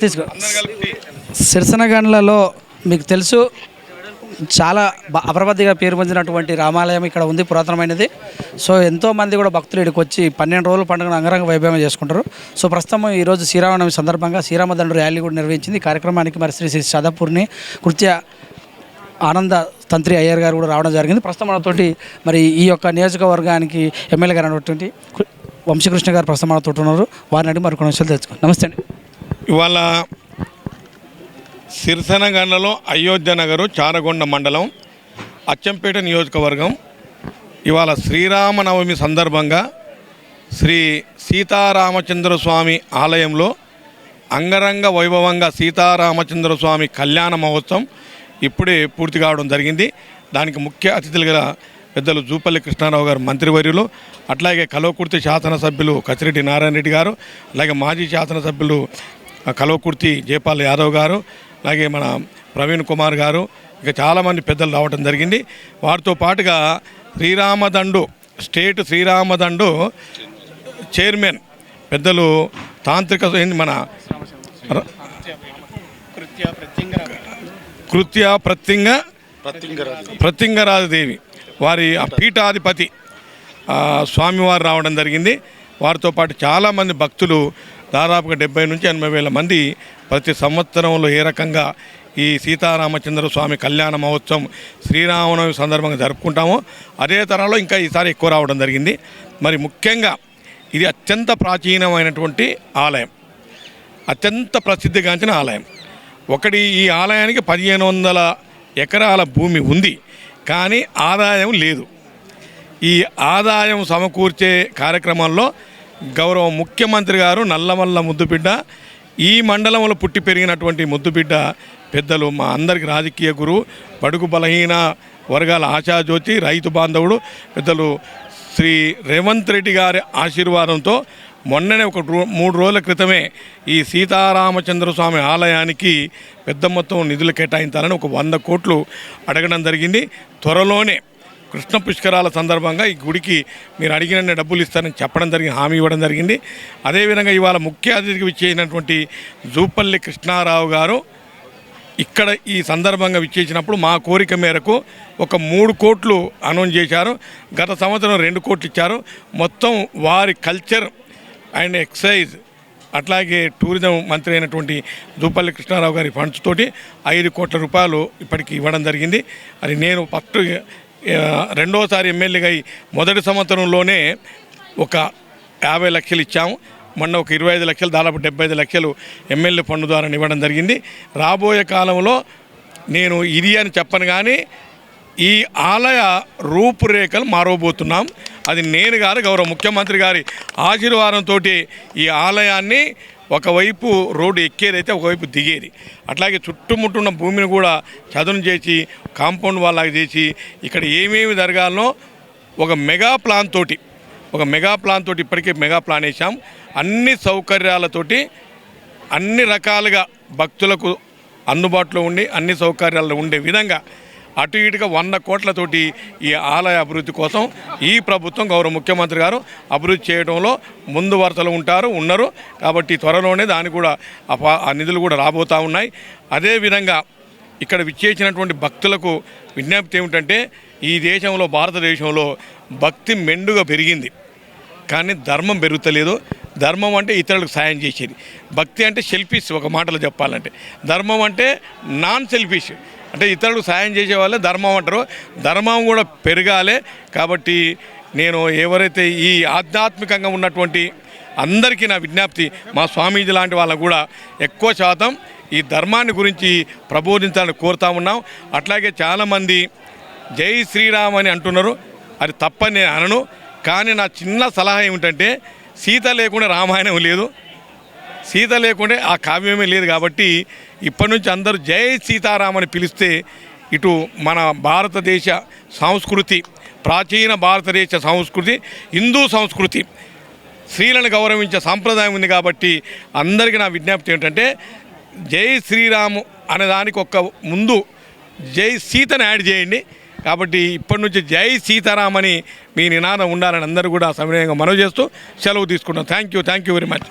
తీసుకో. సిరిసనగండ్లలో మీకు తెలుసు చాలా అపరపతిగా పేరు పొందినటువంటి రామాలయం ఇక్కడ ఉంది, పురాతనమైనది. సో ఎంతోమంది కూడా భక్తులు ఇక్కడికి వచ్చి 12 రోజుల పండుగను అంగరంగ వైభవం చేసుకుంటారు. సో ప్రస్తుతం ఈరోజు శ్రీరామనవమి సందర్భంగా శ్రీరామదండు ర్యాలీ కూడా నిర్వహించింది. ఈ కార్యక్రమానికి మరి శ్రీ శ్రీ సదాపూర్ని కృత్య ఆనంద తంత్రి అయ్యర్ గారు కూడా రావడం జరిగింది. ప్రస్తుతం మనతోటి మరి ఈ యొక్క నియోజకవర్గానికి ఎమ్మెల్యే గారు అనేటువంటి వంశీకృష్ణ గారు ప్రస్తుతం మనతో ఉన్నారు. వారిని అడిగి మరికొన్ని విషయాలు తెలుసుకోండి. నమస్తే అండి. ఇవాళ సిరిసనగండ్లలో అయోధ్య నగరు, చారగొండ మండలం, అచ్చంపేట నియోజకవర్గం. ఇవాళ శ్రీరామనవమి సందర్భంగా శ్రీ సీతారామచంద్ర స్వామి ఆలయంలో అంగరంగ వైభవంగా సీతారామచంద్ర స్వామి కళ్యాణ మహోత్సవం ఇప్పుడే పూర్తి కావడం జరిగింది. దానికి ముఖ్య అతిథులుగా పెద్దలు జూపల్లి కృష్ణారావు గారు మంత్రివర్యులు, అట్లాగే కల్వకుర్తి శాసనసభ్యులు కసిరెడ్డి నారాయణ రెడ్డి గారు, అలాగే మాజీ శాసనసభ్యులు కల్వకుర్తి జయపాల్ యాదవ్ గారు, అలాగే మన ప్రవీణ్ కుమార్ గారు, ఇక చాలామంది పెద్దలు రావడం జరిగింది. వారితో పాటుగా శ్రీరామదండు స్టేట్ శ్రీరామదండు చైర్మన్ పెద్దలు తాంత్రిక మన కృత్య ప్రత్యంగరాజదేవి వారి పీఠాధిపతి స్వామివారు రావడం జరిగింది. వారితో పాటు చాలామంది భక్తులు దాదాపుగా 70 నుంచి 80 వేల మంది ప్రతి సంవత్సరంలో ఏ రకంగా ఈ సీతారామచంద్ర స్వామి కళ్యాణ మహోత్సవం శ్రీరామనవమి సందర్భంగా జరుపుకుంటామో అదే తరంలో ఇంకా ఈసారి ఎక్కువ రావడం జరిగింది. మరి ముఖ్యంగా ఇది అత్యంత ప్రాచీనమైనటువంటి ఆలయం, అత్యంత ప్రసిద్ధిగాంచిన ఆలయం. ఒకటి ఈ ఆలయానికి 1500 ఎకరాల భూమి ఉంది, కానీ ఆదాయం లేదు. ఈ ఆదాయం సమకూర్చే కార్యక్రమంలో గౌరవ ముఖ్యమంత్రి గారు నల్లమల్ల ముద్దుబిడ్డ, ఈ మండలంలో పుట్టి పెరిగినటువంటి ముద్దుబిడ్డ, పెద్దలు మా అందరికి రాజకీయ గురువు, బడుగు బలహీన వర్గాల ఆశాజ్యోతి, రైతు బాంధవుడు పెద్దలు శ్రీ రేవంత్ రెడ్డి గారి ఆశీర్వాదంతో మొన్ననే ఒక 3 రోజుల క్రితమే ఈ సీతారామచంద్ర స్వామి ఆలయానికి పెద్ద మొత్తం నిధులు కేటాయించాలని ఒక 100 కోట్లు అడగడం జరిగింది. త్వరలోనే కృష్ణ పుష్కరాల సందర్భంగా ఈ గుడికి మీరు అడిగిన డబ్బులు ఇస్తారని చెప్పడం జరిగింది, హామీ ఇవ్వడం జరిగింది. అదేవిధంగా ఇవాళ ముఖ్య అతిథికి విచ్చేసినటువంటి జూపల్లి కృష్ణారావు గారు ఇక్కడ ఈ సందర్భంగా విచ్చేసినప్పుడు మా కోరిక మేరకు ఒక 3 కోట్లు అనౌన్స్ చేశారు. గత సంవత్సరం 2 కోట్లు ఇచ్చారు. మొత్తం వారి కల్చర్ అండ్ ఎక్సైజ్ అట్లాగే టూరిజం మంత్రి అయినటువంటి జూపల్లి కృష్ణారావు గారి ఫండ్స్ తోటి 5 కోట్ల రూపాయలు ఇప్పటికి ఇవ్వడం జరిగింది. అది నేను ఫస్ట్ రెండోసారి ఎమ్మెల్యేగా మొదటి సంవత్సరంలోనే ఒక 50 లక్షలు ఇచ్చాము. మొన్న ఒక 25 లక్షలు, దాదాపు 75 లక్షలు ఎమ్మెల్యే ఫండ్ ద్వారా ఇవ్వడం జరిగింది. రాబోయే కాలంలో నేను ఇది అని చెప్పను, కానీ ఈ ఆలయ రూపురేఖలు మారబోతున్నాం. అది నేను కాదు, గౌరవ ముఖ్యమంత్రి గారి ఆశీర్వాదంతో ఈ ఆలయాన్ని ఒకవైపు రోడ్డు ఎక్కేదైతే ఒకవైపు దిగేది, అట్లాగే చుట్టుముట్టున్న భూమిని కూడా చదును చేసి కాంపౌండ్ వాళ్ళగా చేసి ఇక్కడ ఏమేమి జరగాలనో ఒక మెగా ప్లాన్ తోటి ఇప్పటికే మెగా ప్లాన్ వేసాం. అన్ని సౌకర్యాలతోటి అన్ని రకాలుగా భక్తులకు అందుబాటులో ఉండి అన్ని సౌకర్యాలు ఉండే విధంగా అటు ఇటుగా 100 కోట్లతోటి ఈ ఆలయ అభివృద్ధి కోసం ఈ ప్రభుత్వం గౌరవ ముఖ్యమంత్రి గారు అభివృద్ధి చేయడంలో ముందు వరుసలో ఉన్నారు. కాబట్టి త్వరలోనే దానికి కూడా ఆ నిధులు కూడా రాబోతూ ఉన్నాయి. అదేవిధంగా ఇక్కడ విచ్చేసినటువంటి భక్తులకు విజ్ఞప్తి ఏమిటంటే, ఈ దేశంలో భారతదేశంలో భక్తి మెండుగా పెరిగింది, కానీ ధర్మం పెరుగుతలేదు. ధర్మం అంటే ఇతరులకు సాయం చేసేది, భక్తి అంటే సెల్ఫిష్. ఒక మాటలో చెప్పాలంటే ధర్మం అంటే నాన్ సెల్ఫిష్, అంటే ఇతరులకు సాయం చేసే వాళ్ళే ధర్మం అంటారు. ధర్మం కూడా పెరగాలి. కాబట్టి నేను ఎవరైతే ఈ ఆధ్యాత్మికంగా ఉన్నటువంటి అందరికీ నా విజ్ఞప్తి, మా స్వామీజీ లాంటి వాళ్ళకు కూడా ఎక్కువ శాతం ఈ ధర్మాన్ని గురించి ప్రబోధించాలని కోరుతా ఉన్నాం. అట్లాగే చాలామంది జై శ్రీరామ్ అని అంటున్నారు, అది తప్పని నేను అనను. కానీ నా చిన్న సలహా ఏమిటంటే, సీత లేకుండా రామాయణం లేదు, సీత లేకుంటే ఆ కావ్యమే లేదు. కాబట్టి ఇప్పటి నుంచి అందరూ జై సీతారామని పిలిస్తే ఇటు మన భారతదేశ సంస్కృతి, ప్రాచీన భారతదేశ సంస్కృతి, హిందూ సంస్కృతి, స్త్రీలను గౌరవించే సాంప్రదాయం ఉంది. కాబట్టి అందరికీ నా విజ్ఞప్తి ఏంటంటే, జై శ్రీరాము అనేదానికి ఒక ముందు జై సీతను యాడ్ చేయండి. కాబట్టి ఇప్పటి నుంచి జై సీతారామని మీ నినాదం ఉండాలని అందరూ కూడా సవినయంగా మనవి చేస్తూ సెలవు తీసుకుంటాం. Thank you very much.